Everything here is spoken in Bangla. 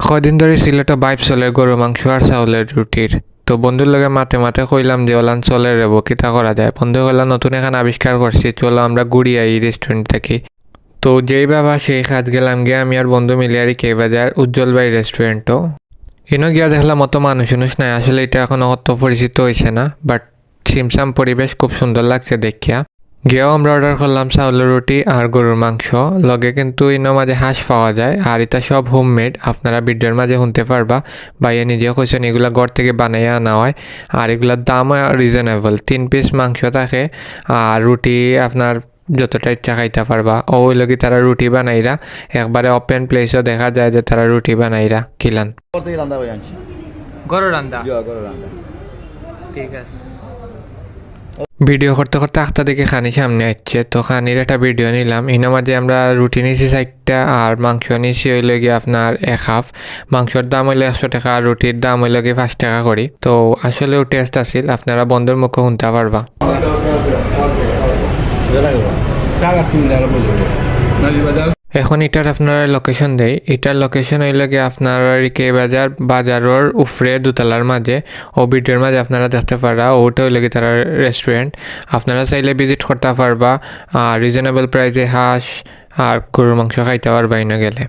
কদিন ধরে সিলেটে বাইপ চলে গরু মাংস আর চাউলের রুটির। তো বন্ধুর লগে মাতে মাতে কইলাম যে ওলান চলে রেবো কিতা করা যায়। বন্ধু কইলাম নতুন এখানে আবিষ্কার করছি, চলো আমরা ঘুরি এই রেস্টুরেন্ট থেকে। তো যেই বাবা সেই কাজ গেলাম গিয়ে আমি আর বন্ধু মিলে আর কে বাজার উজ্জ্বল ভাই রেস্টুরেন্টও। এনে গিয়া দেখলাম অত মানুষ নাই, আসলে এটা এখন অত পরিচিত হয়েছে না, বাট ছিমছাম পরিবেশ খুব সুন্দর লাগছে দেখিয়া। গিয়েও আমরা অর্ডার করলাম চাউলের রুটি আর গরুর মাংস, লগে কিন্তু ইনো মাঝে হাঁস পাওয়া যায়। আর এটা সব হোমমেড, আপনারা ভিডিওর মাঝে শুনতে পারবা। ভাইয়া নিজে কইছেন এগুলা ঘর থেকে বানাইয়া আনা হয়। আর এগুলার দামও রিজনেবল, 3 পিস মাংস থাকে আর রুটি আপনার যতটা ইচ্ছা খাইতে পারবা। ওই লগে তারা রুটি বানাইরা, একবারে ওপেন প্লেসও দেখা যায় যে তারা রুটি বানাইরা কিলান। গরু রান্দা ঠিক আছে। ভিডিও করতে করতে আখতা দেখে খানি সামনে আসছে, তো খানির একটা ভিডিও নিলাম। এর মাঝে আমরা রুটি নিয়েছি 4টা আর মাংস নিয়েছি হইলে গিয়ে আপনার 1/2। মাংসর দাম হইলে 100 টাকা আর রুটির দাম হইলে গিয়ে 5 টাকা করি। তো আসলেও টেস্ট আসিল, আপনারা বন্ধুর মুখে শুনতে পারবা। এখন এটার আপনারা লোকেশন দেই। এটার লোকেশন হইলে গিয়ে আপনার কে বাজার বাজারের উফরে দোতলার মাঝে ও ভিডিওর মাঝে আপনারা দেখতে পারা। ওটা হইলে গিয়ে তারা রেস্টুরেন্ট, আপনারা চাইলে ভিজিট করতে পারবা। আর রিজনেবল প্রাইসে হাঁস আর গরুর মাংস খাইতে পারবা না গেলে।